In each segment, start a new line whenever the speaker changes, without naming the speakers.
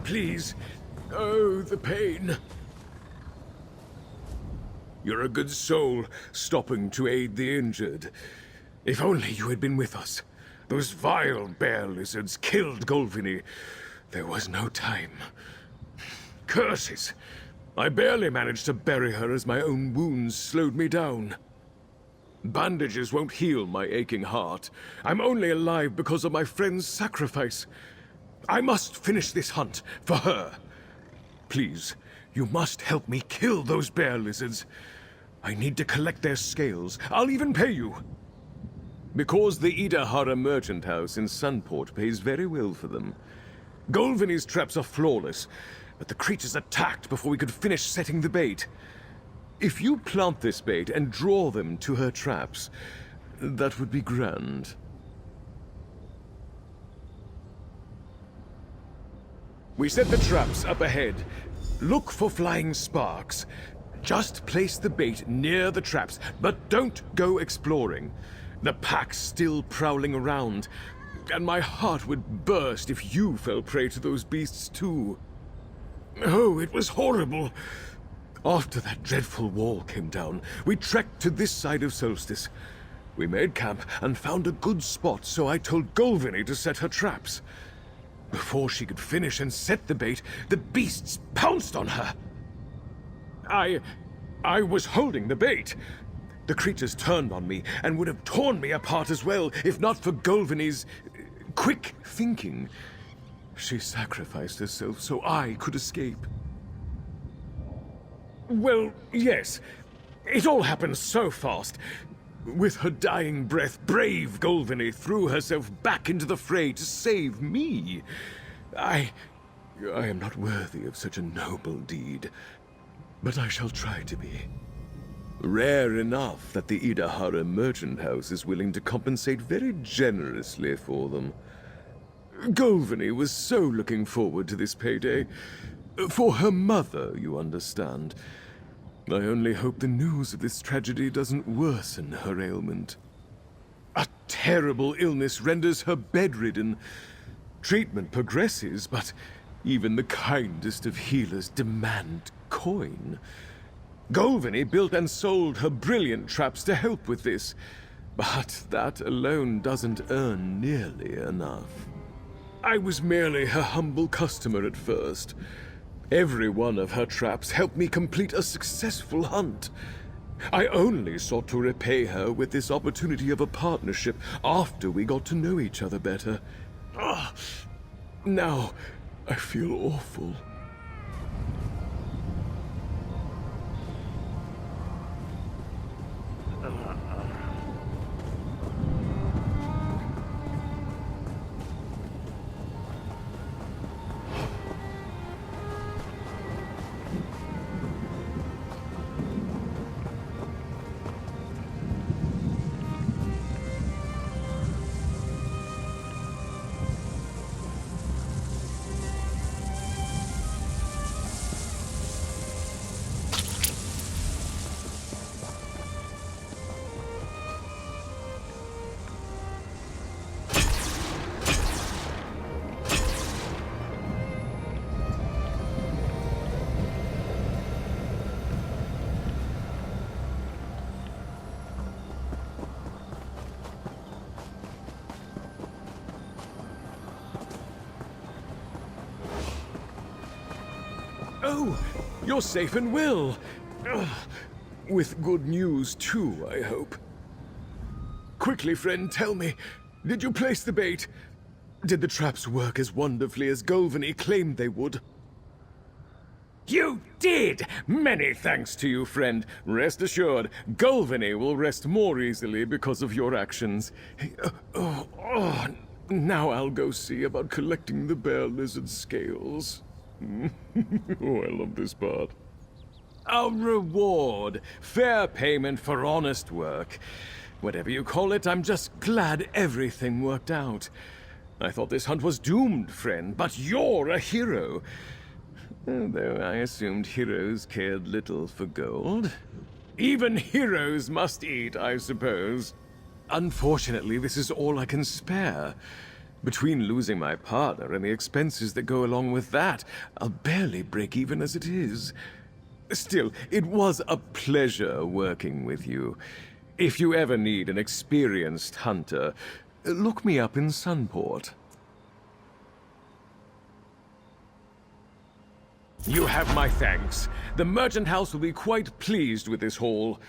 please. Oh, the pain. You're a good soul, stopping to aid the injured. If only you had been with us. Those vile bear lizards killed Golvini. There was no time. Curses! I barely managed to bury her as my own wounds slowed me down. Bandages won't heal my aching heart. I'm only alive because of my friend's sacrifice. I must finish this hunt for her. Please, you must help me kill those bear lizards. I need to collect their scales. I'll even pay you. Because the Idahara merchant house in Sunport pays very well for them. Golvini's traps are flawless, but the creatures attacked before we could finish setting the bait. If you plant this bait and draw them to her traps, that would be grand. We set the traps up ahead. Look for flying sparks. Just place the bait near the traps, but don't go exploring. The pack's still prowling around, and my heart would burst if you fell prey to those beasts too. Oh, it was horrible. After that dreadful wall came down, we trekked to this side of Solstice. We made camp and found a good spot, so I told Golvini to set her traps. Before she could finish and set the bait, the beasts pounced on her. I was holding the bait. The creatures turned on me and would have torn me apart as well, if not for Golvini's quick thinking. She sacrificed herself so I could escape. Well, yes. It all happened so fast. With her dying breath, brave Golvini threw herself back into the fray to save me. I am not worthy of such a noble deed, but I shall try to be. Rare enough that the Idahara merchant house is willing to compensate very generously for them. Golvini was so looking forward to this payday. For her mother, you understand. I only hope the news of this tragedy doesn't worsen her ailment. A terrible illness renders her bedridden. Treatment progresses, but even the kindest of healers demand coin. Golvini built and sold her brilliant traps to help with this, but that alone doesn't earn nearly enough. I was merely her humble customer at first. Every one of her traps helped me complete a successful hunt. I only sought to repay her with this opportunity of a partnership after we got to know each other better. Now, I feel awful. Oh, you're safe and well. With good news, too, I hope. Quickly, friend, tell me, did you place the bait? Did the traps work as wonderfully as Golvini claimed they would? You did! Many thanks to you, friend. Rest assured, Golvini will rest more easily because of your actions. Now I'll go see about collecting the bear lizard scales. Oh, I love this part. A reward. Fair payment for honest work. Whatever you call it, I'm just glad everything worked out. I thought this hunt was doomed, friend, but you're a hero. Though I assumed heroes cared little for gold. Even heroes must eat, I suppose. Unfortunately, this is all I can spare. Between losing my partner and the expenses that go along with that, I'll barely break even as it is. Still, it was a pleasure working with you. If you ever need an experienced hunter, look me up in Sunport. You have my thanks. The merchant house will be quite pleased with this haul.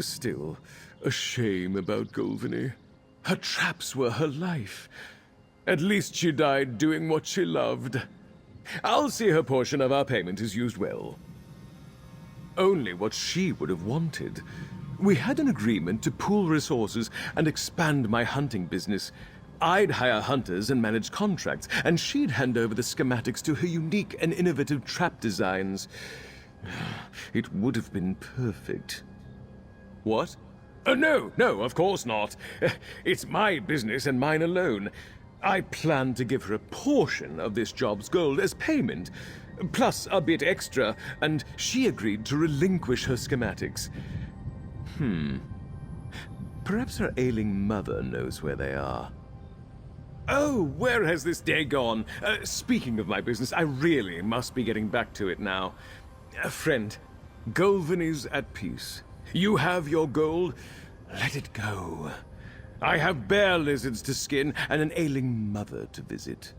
Still, a shame about Golveny. Her traps were her life. At least she died doing what she loved. I'll see her portion of our payment is used well. Only what she would have wanted. We had an agreement to pool resources and expand my hunting business. I'd hire hunters and manage contracts, and she'd hand over the schematics to her unique and innovative trap designs. It would have been perfect. What? No, of course not. It's my business and mine alone. I planned to give her a portion of this job's gold as payment, plus a bit extra, and she agreed to relinquish her schematics. Perhaps her ailing mother knows where they are. Oh, where has this day gone? Speaking of my business, I really must be getting back to it now. Friend, Golveny's at peace. You have your gold, let it go. I have bear lizards to skin and an ailing mother to visit.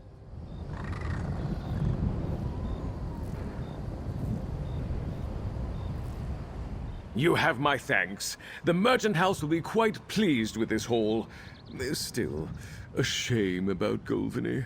You have my thanks. The merchant house will be quite pleased with this haul. Still, a shame about Golveny.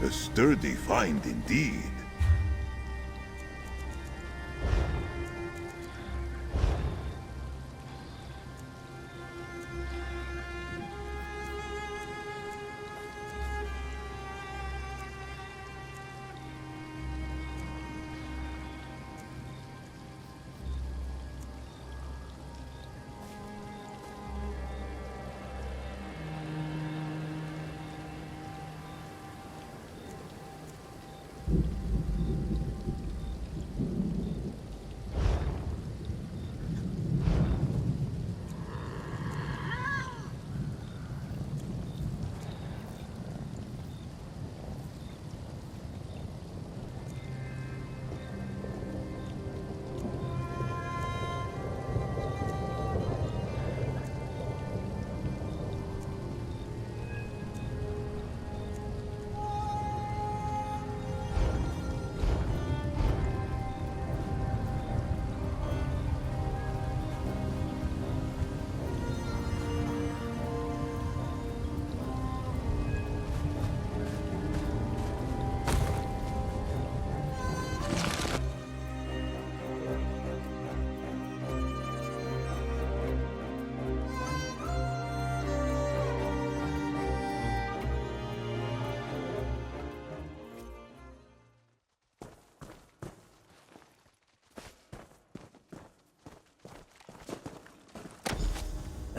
A sturdy find indeed.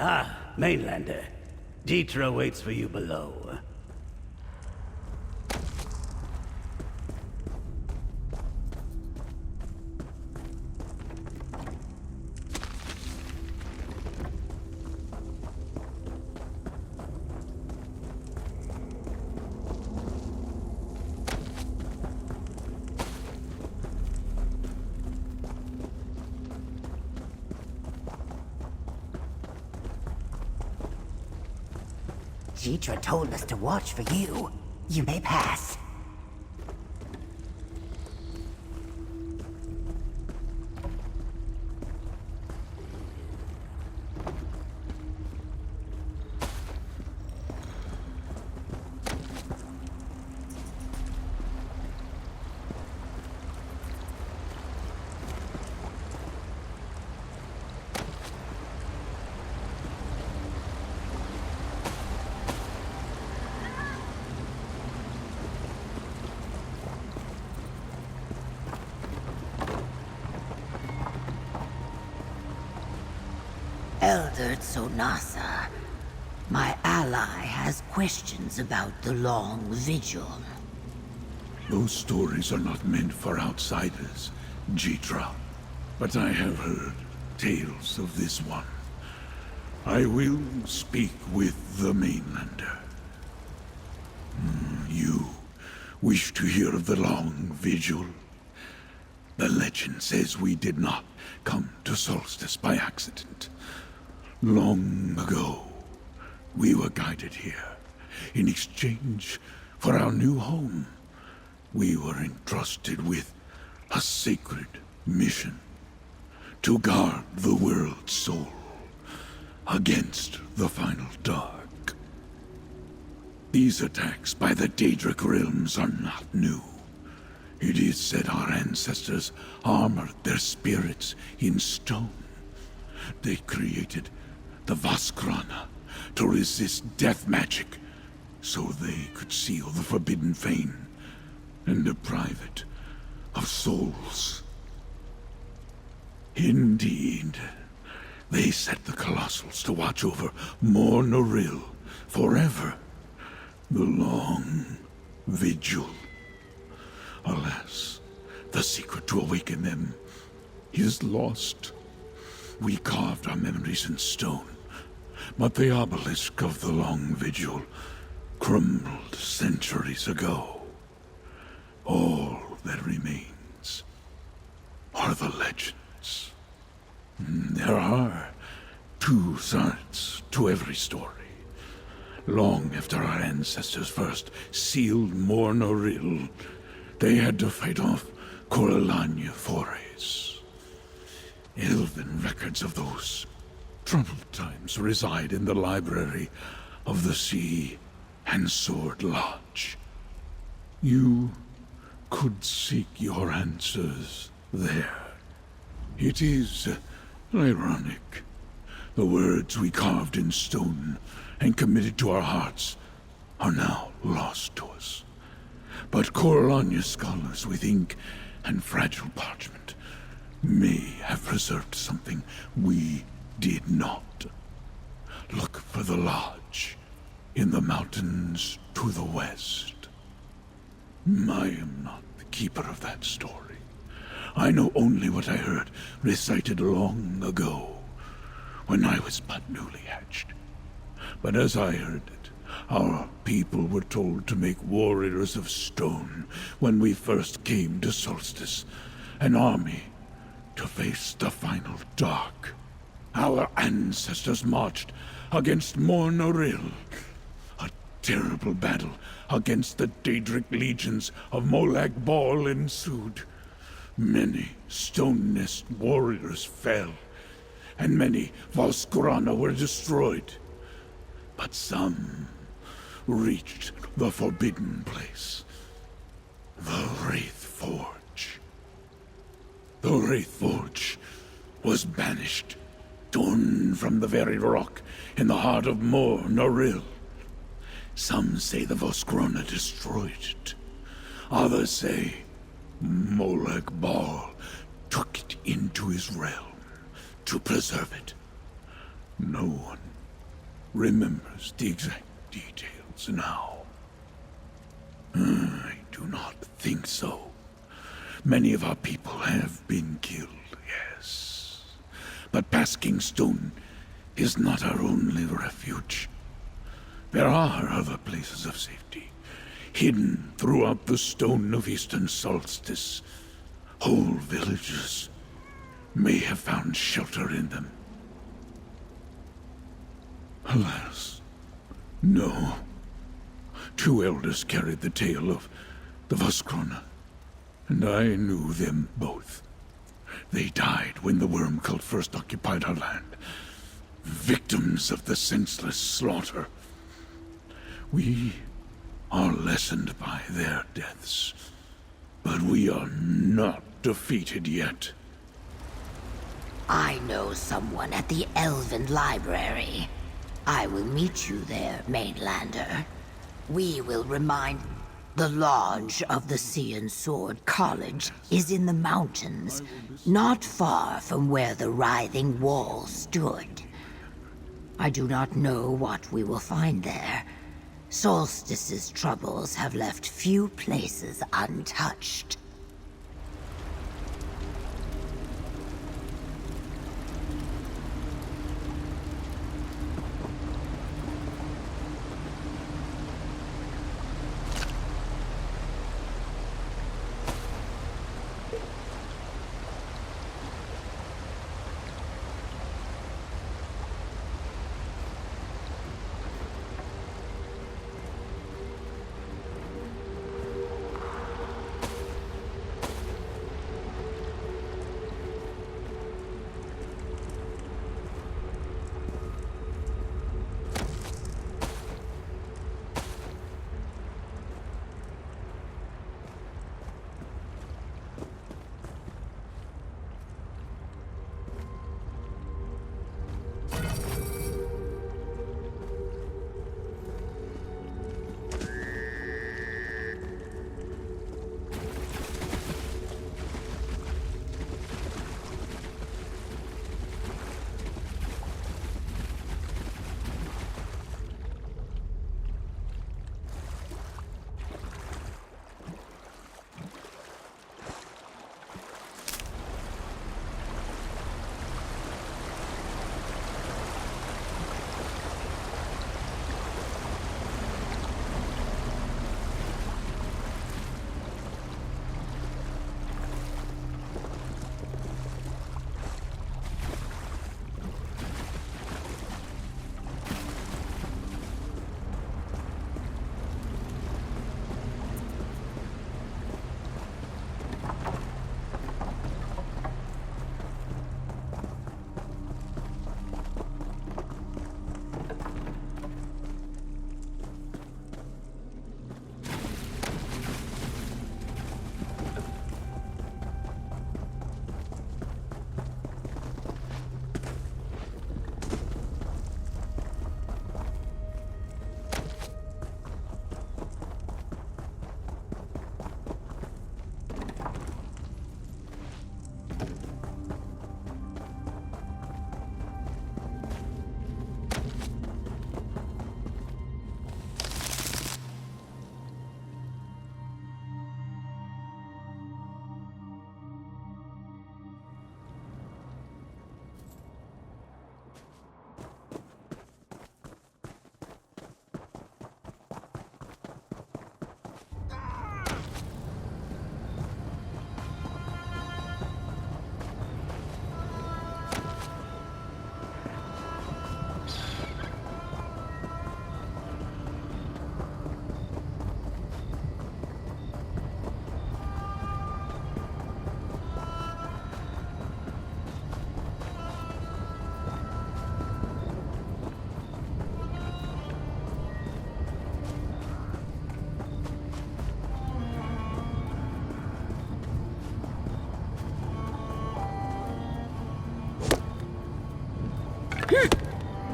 Mainlander. Dietra waits for you below.
Dietra told us to watch for you. You may pass. Elder Tsonasa, my ally has questions about the long vigil.
Those stories are not meant for outsiders, Jitra. But I have heard tales of this one. I will speak with the Mainlander. You wish to hear of the long vigil? The legend says we did not come to Solstice by accident. Long ago, we were guided here. In exchange for our new home, we were entrusted with a sacred mission to guard the world's soul against the final dark. These attacks by the Daedric realms are not new. It is said our ancestors armored their spirits in stone. They created the Vaskrana to resist death magic, so they could seal the forbidden fane and deprive it of souls. Indeed, they set the Colossals to watch over Mor Noril forever. The long vigil. Alas, the secret to awaken them is lost. We carved our memories in stone, but the obelisk of the long vigil crumbled centuries ago. All that remains are the legends. There are two sides to every story. Long after our ancestors first sealed Mor Noril, they had to fight off Corellania forays. Elven records of those troubled times reside in the library of the Sea and Sword Lodge. You could seek your answers there. It is ironic. The words we carved in stone and committed to our hearts are now lost to us. But Corellania scholars with ink and fragile parchment may have preserved something we did not. Look for the lodge in the mountains to the west. I am not the keeper of that story. I know only what I heard recited long ago, when I was but newly hatched. But as I heard it, our people were told to make warriors of stone when we first came to Solstice, an army to face the final dark. Our ancestors marched against Mor Noril, a terrible battle against the Daedric legions of Molag Bal ensued. Many Stone Nest warriors fell, and many Valskrana were destroyed. But some reached the forbidden place, the Wraith Forge. The Wraith Forge was banished, torn from the very rock in the heart of Mor Noril. Some say the Valskrana destroyed it. Others say Molag Bal took it into his realm to preserve it. No one remembers the exact details now. I do not think so. Many of our people have been killed, yes. But Basking Stone is not our only refuge. There are other places of safety, hidden throughout the stone of Eastern Solstice. Whole villages may have found shelter in them. Alas, no. 2 elders carried the tale of the Vaskrona, and I knew them both. They died when the worm cult first occupied our land, victims of the senseless slaughter. We are lessened by their deaths, but we are not defeated yet.
I know someone at the Elven Library. I will meet you there, Mainlander. We will remind... The Lodge of the Sea and Sword College is in the mountains, not far from where the writhing wall stood. I do not know what we will find there. Solstice's troubles have left few places untouched.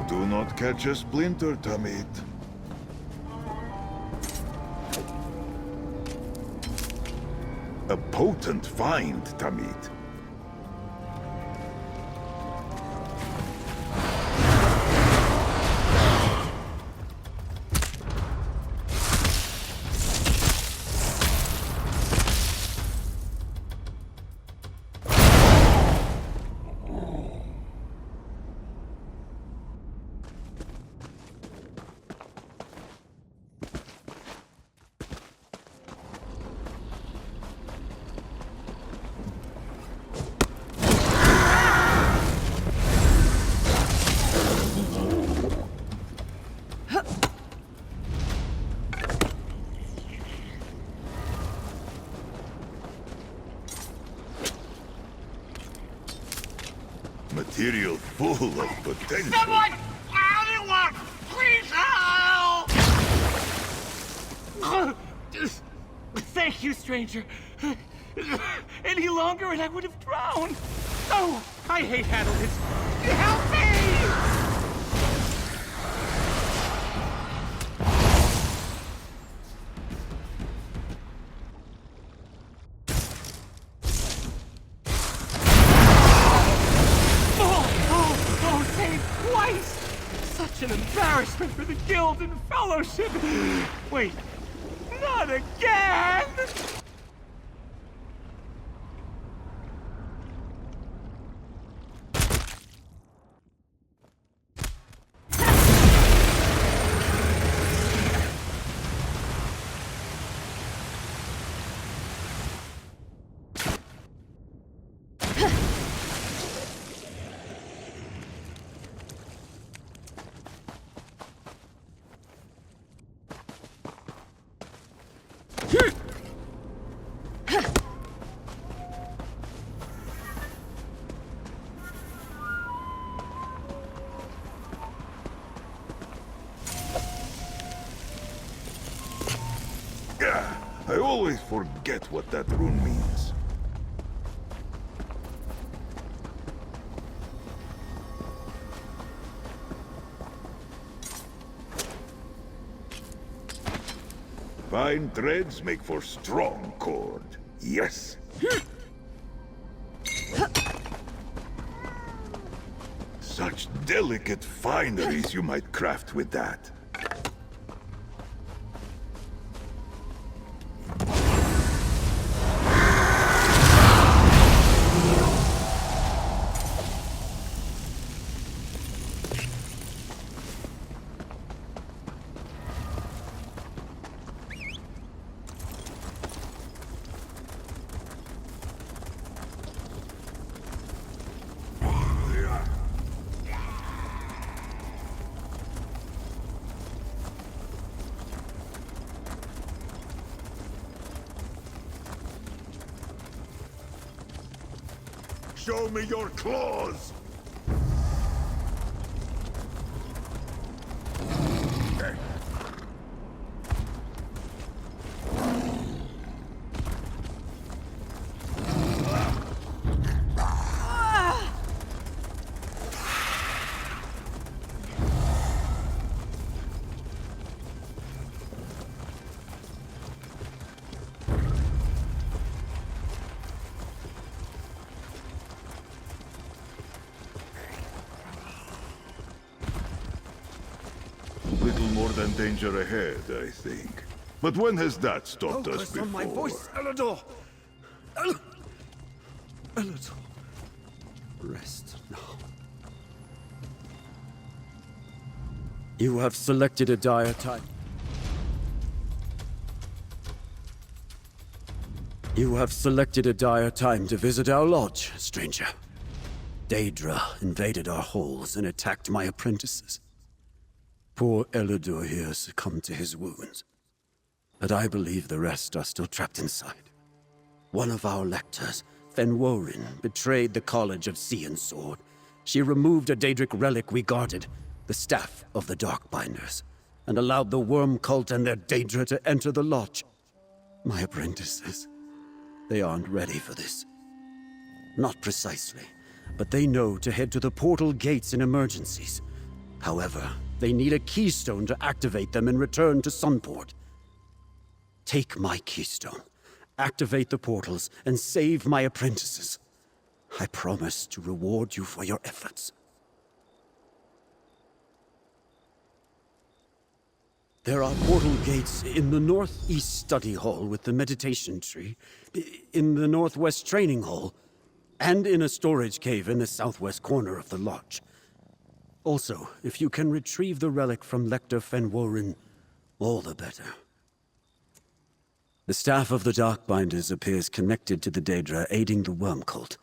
Do not catch a splinter, Tamit. A potent find, Tamit. Material full of potential.
Someone! Anyone! Please help! Thank you, stranger. Any longer and I would have drowned. Oh, I hate Hadalus. Help me! Oh, saved twice! Such an embarrassment for the guild and fellowship. Wait, not again!
I always forget what that rune means. Fine threads make for strong cord. Yes. Such delicate fineries you might craft with that. Show me your claws! Little more than danger ahead, I think. But when has that stopped us before?
On my voice, Elidor! Elidor. Rest now. You have selected a dire time. You have selected a dire time to visit our lodge, stranger. Daedra invaded our halls and attacked my apprentices. Poor Elidor here succumbed to his wounds, but I believe the rest are still trapped inside. One of our lectors, Fenworin, betrayed the College of Sea and Sword. She removed a Daedric relic we guarded, the Staff of the Darkbinders, and allowed the Worm Cult and their Daedra to enter the lodge. My apprentices, they aren't ready for this. Not precisely, but they know to head to the portal gates in emergencies. However, they need a keystone to activate them and return to Sunport. Take my keystone, activate the portals, and save my apprentices. I promise to reward you for your efforts. There are portal gates in the northeast study hall with the meditation tree, in the northwest training hall, and in a storage cave in the southwest corner of the lodge. Also, if you can retrieve the relic from Lector Fenworin, all the better. The Staff of the Darkbinders appears connected to the Daedra, aiding the Worm Cult.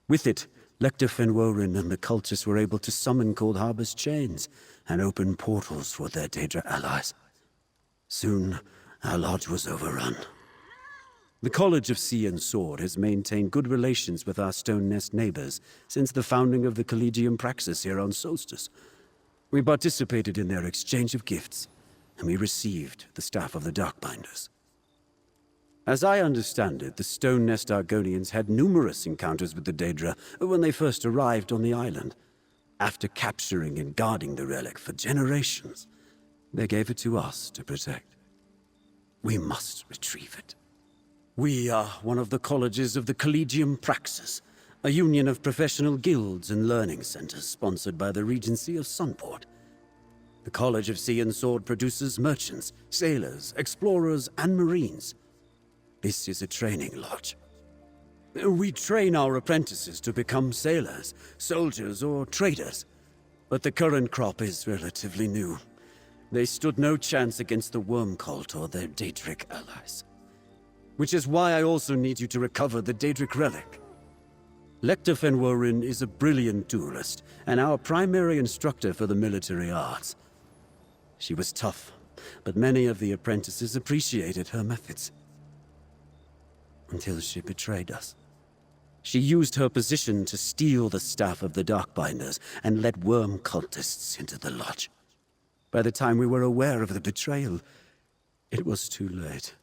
With it, Lector Fenworin and the cultists were able to summon Cold Harbor's chains and open portals for their Daedra allies. Soon, our lodge was overrun. The College of Sea and Sword has maintained good relations with our Stone Nest neighbors since the founding of the Collegium Praxis here on Solstice. We participated in their exchange of gifts, and we received the staff of the Darkbinders. As I understand it, the Stone Nest Argonians had numerous encounters with the Daedra when they first arrived on the island. After capturing and guarding the relic for generations, they gave it to us to protect. We must retrieve it. We are one of the colleges of the Collegium Praxis, a union of professional guilds and learning centers sponsored by the Regency of Sunport. The College of Sea and Sword produces merchants, sailors, explorers, and marines. This is a training lodge. We train our apprentices to become sailors, soldiers, or traders. But the current crop is relatively new. They stood no chance against the Worm Cult or their Daedric allies. Which is why I also need you to recover the Daedric relic. Lector Fenworin is a brilliant duelist, and our primary instructor for the military arts. She was tough, but many of the apprentices appreciated her methods. Until she betrayed us. She used her position to steal the staff of the Darkbinders and let worm cultists into the lodge. By the time we were aware of the betrayal, it was too late.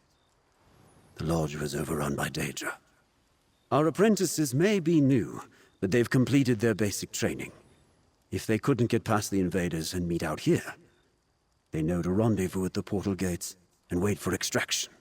The lodge was overrun by Daedra. Our apprentices may be new, but they've completed their basic training. If they couldn't get past the invaders and meet out here, they know to rendezvous at the portal gates and wait for extraction.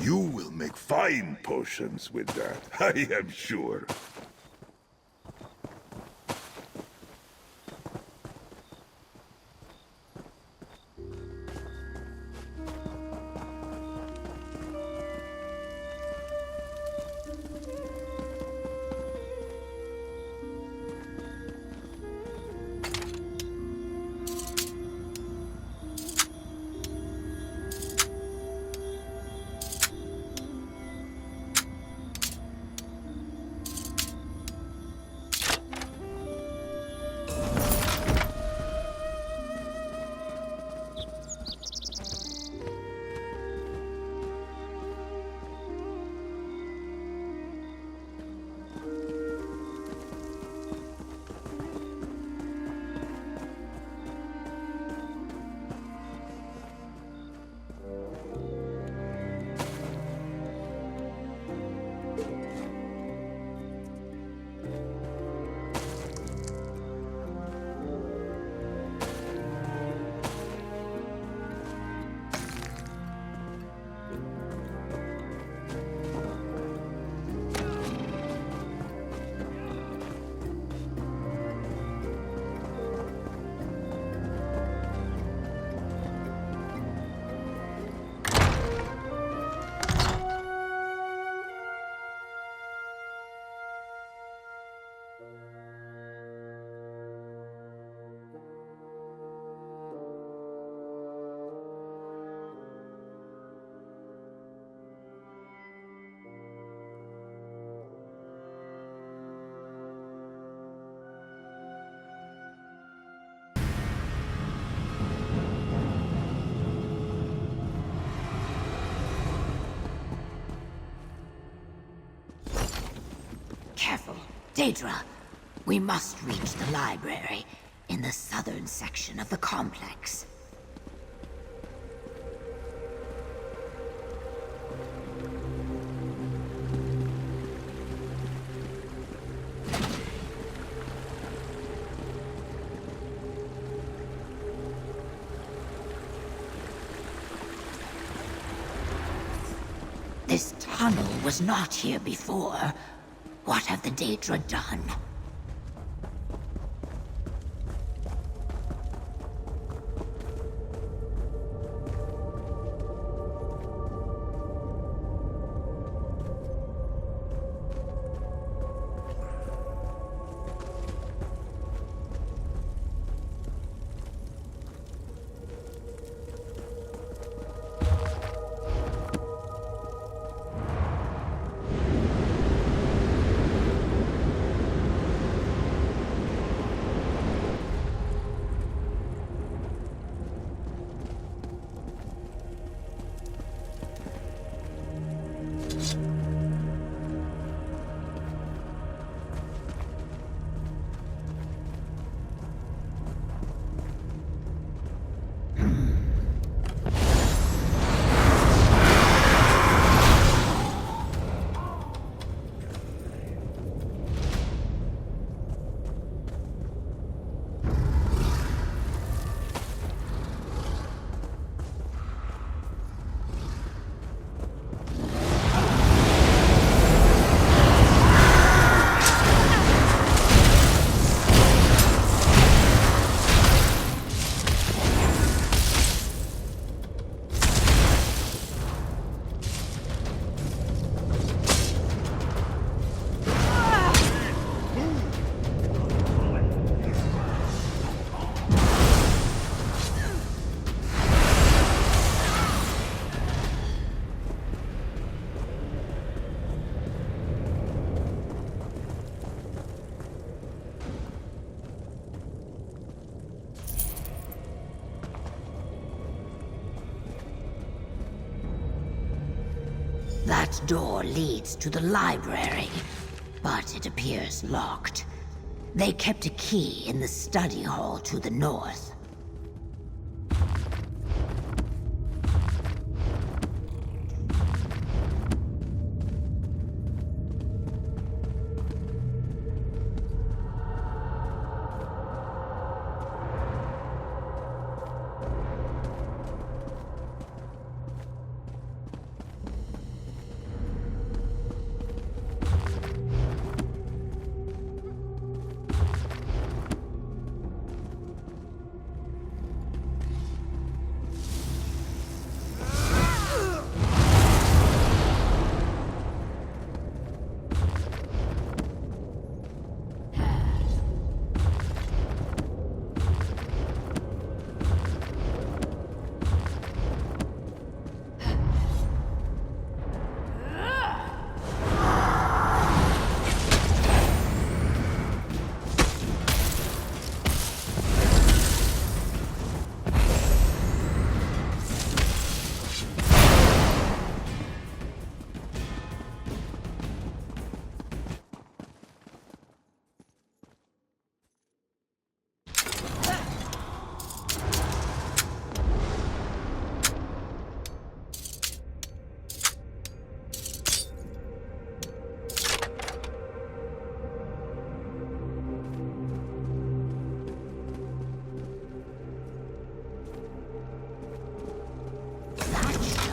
You will make fine potions with that, I am sure.
Careful, Daedra. We must reach the library in the southern section of the complex. This tunnel was not here before. What have the Daedra done? That door leads to the library, but it appears locked. They kept a key in the study hall to the north.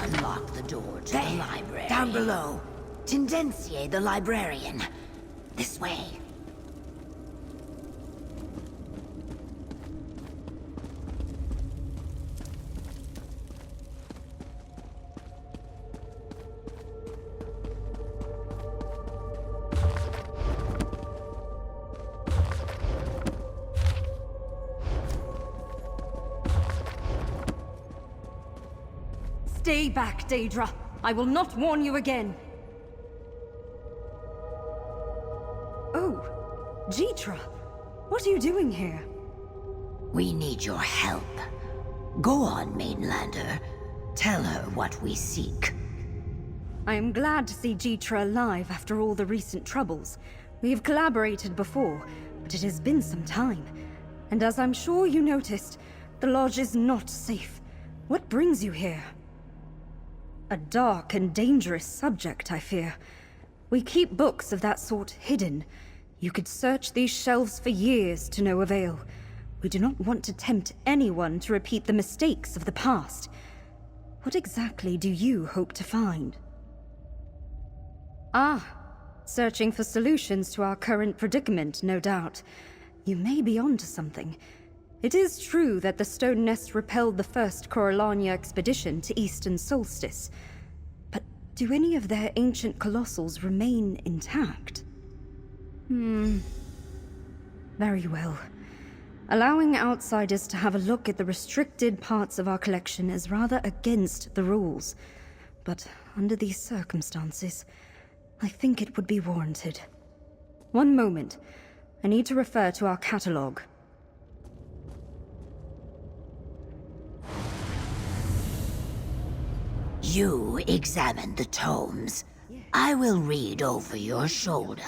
Unlock the door to the library. Down below. Tendencie the librarian. This way.
Stay back, Daedra. I will not warn you again. Oh, Jeetra. What are you doing here?
We need your help. Go on, Mainlander. Tell her what we seek.
I am glad to see Jeetra alive after all the recent troubles. We have collaborated before, but it has been some time. And as I'm sure you noticed, the Lodge is not safe. What brings you here? A dark and dangerous subject, I fear. We keep books of that sort hidden. You could search these shelves for years to no avail. We do not want to tempt anyone to repeat the mistakes of the past. What exactly do you hope to find? Ah, searching for solutions to our current predicament, no doubt. You may be onto something. It is true that the Stone Nest repelled the first Corellania expedition to Eastern Solstice. But do any of their ancient colossals remain intact? Very well. Allowing outsiders to have a look at the restricted parts of our collection is rather against the rules. But under these circumstances, I think it would be warranted. One moment. I need to refer to our catalogue.
You examine the tomes. I will read over your shoulder.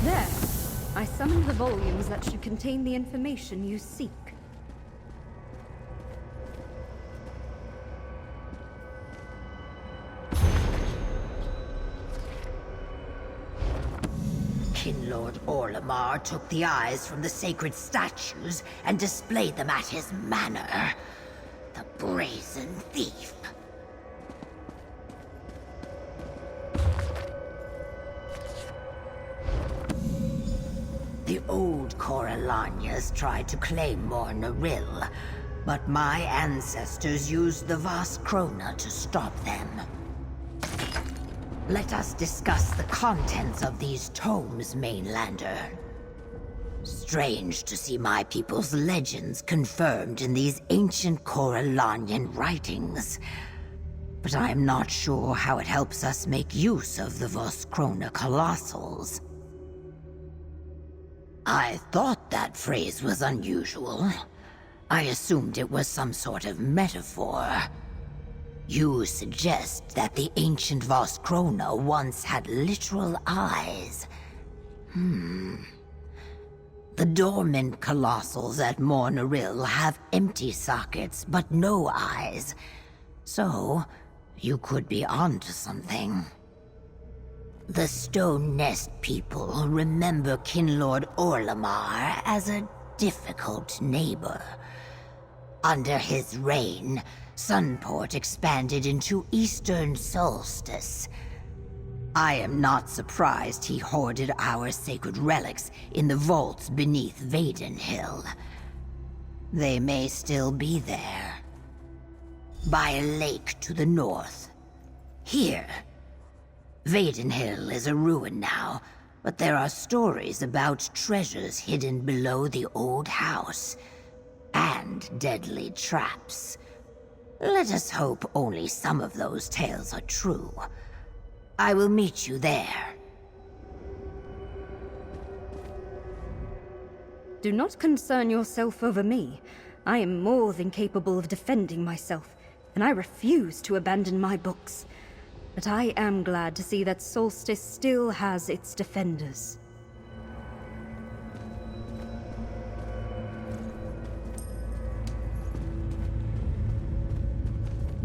There! I summoned the volumes that should contain the information you seek.
Lord Orlamar took the eyes from the sacred statues and displayed them at his manor. The brazen thief. The old Corellanias tried to claim more Naril, but my ancestors used the Vaskrona to stop them. Let us discuss the contents of these tomes, Mainlander. Strange to see my people's legends confirmed in these ancient Corellanian writings. But I am not sure how it helps us make use of the Vaskrona Colossals. I thought that phrase was unusual. I assumed it was some sort of metaphor. You suggest that the ancient Voskrona once had literal eyes. The dormant colossals at Mornaril have empty sockets, but no eyes. So, you could be onto something. The Stone Nest people remember Kinlord Orlamar as a difficult neighbor. Under his reign, Sunport expanded into Eastern Solstice. I am not surprised he hoarded our sacred relics in the vaults beneath Vaidenhill. They may still be there. By a lake to the north. Here. Vaidenhill is a ruin now, but there are stories about treasures hidden below the old house. And deadly traps. Let us hope only some of those tales are true. I will meet you there.
Do not concern yourself over me. I am more than capable of defending myself, and I refuse to abandon my books. But I am glad to see that Solstice still has its defenders.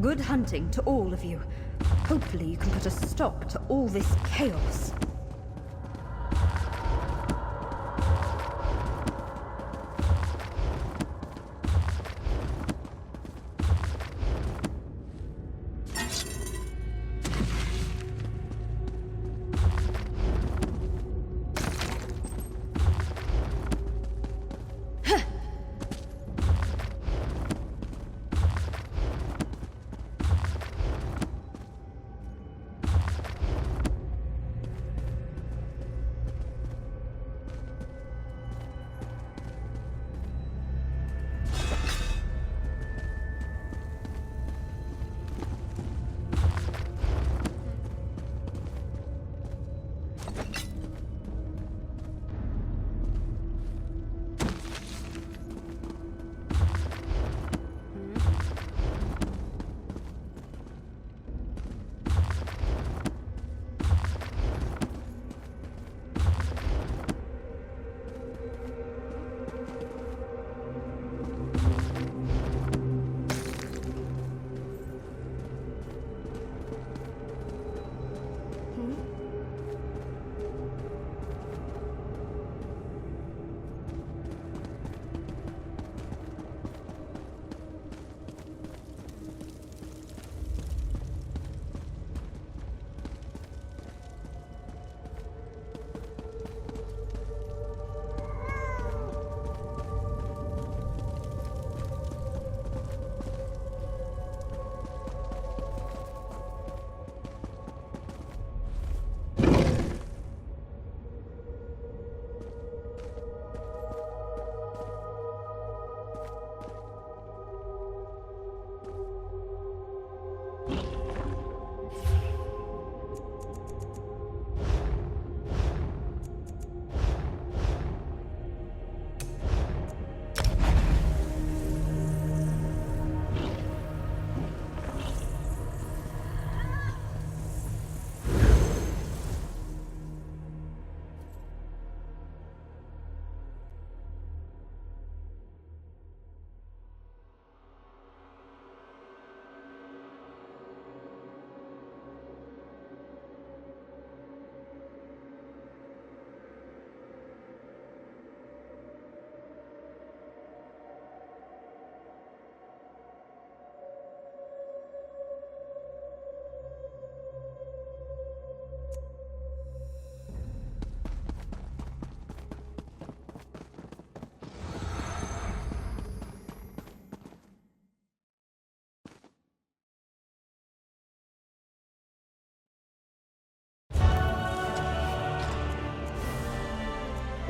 Good hunting to all of you. Hopefully you can put a stop to all this chaos.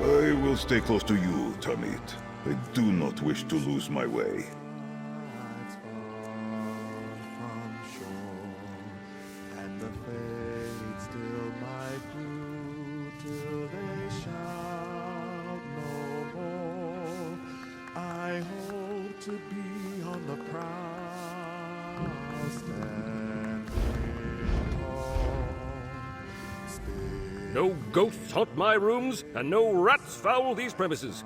I will stay close to you, Tamit. I do not wish to lose my way.
Still might do till they shall no on the prow, standing tall.
No ghosts haunt my rooms, and no rats foul these premises.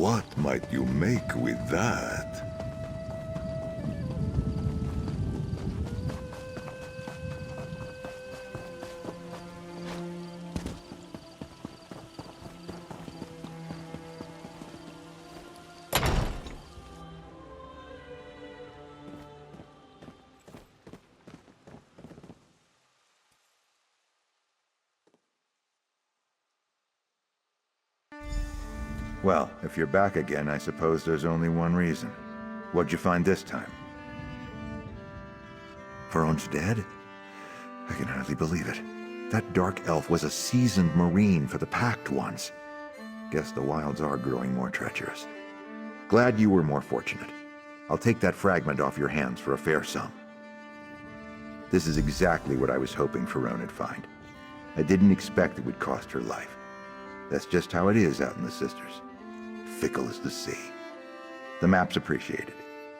What might you make with that?
Well, if you're back again, I suppose there's only one reason. What'd you find this time? Faron's dead? I can hardly believe it. That dark elf was a seasoned marine for the Pact once. Guess the wilds are growing more treacherous. Glad you were more fortunate. I'll take that fragment off your hands for a fair sum. This is exactly what I was hoping Faron'd find. I didn't expect it would cost her life. That's just how it is out in the Sisters. Fickle as the sea. The map's appreciated.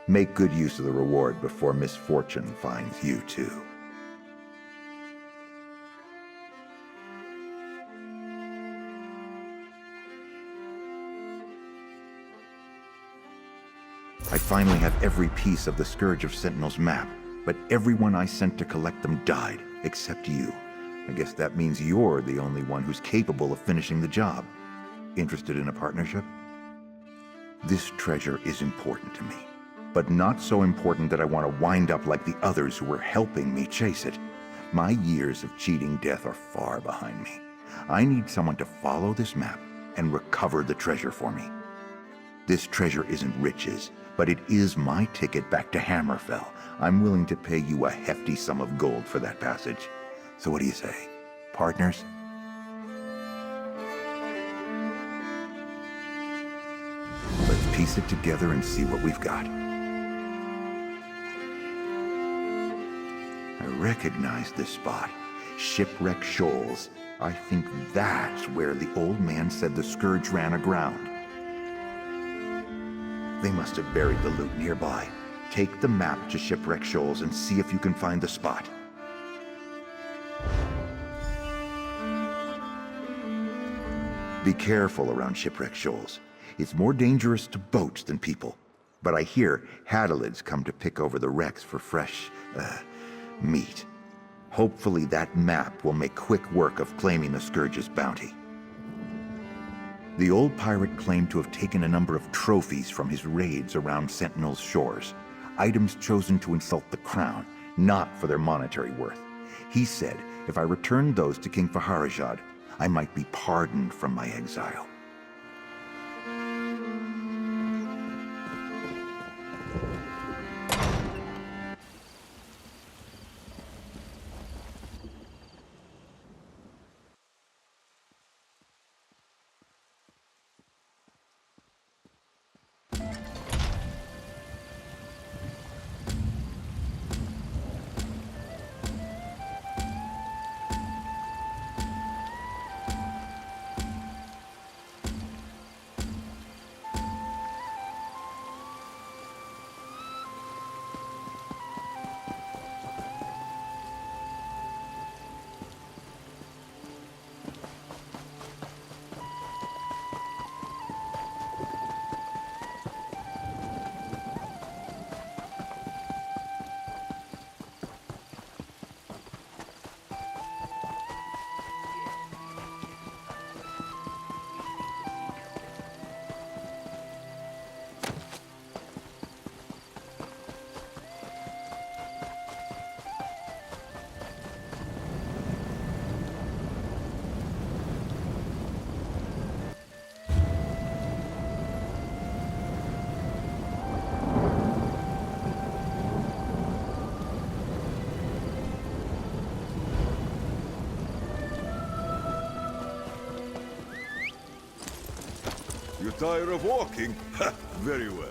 Make good use of the reward before misfortune finds you too. I finally have every piece of the Scourge of Sentinels map, but everyone I sent to collect them died, except you. I guess that means you're the only one who's capable of finishing the job. Interested in a partnership? This treasure is important to me, but not so important that I want to wind up like the others who were helping me chase it. My years of cheating death are far behind me. I need someone to follow this map and recover the treasure for me. This treasure isn't riches, but it is my ticket back to Hammerfell. I'm willing to pay you a hefty sum of gold for that passage. So what do you say? Partners? Let's piece it together and see what we've got. I recognize this spot. Shipwreck Shoals. I think that's where the old man said the Scourge ran aground. They must have buried the loot nearby. Take the map to Shipwreck Shoals and see if you can find the spot. Be careful around Shipwreck Shoals. It's more dangerous to boats than people. But I hear Hadalids come to pick over the wrecks for fresh, meat. Hopefully that map will make quick work of claiming the Scourge's bounty. The old pirate claimed to have taken a number of trophies from his raids around Sentinel's shores. Items chosen to insult the crown, not for their monetary worth. He said if I returned those to King Faharajad, I might be pardoned from my exile.
You tired of walking? Ha! Very well.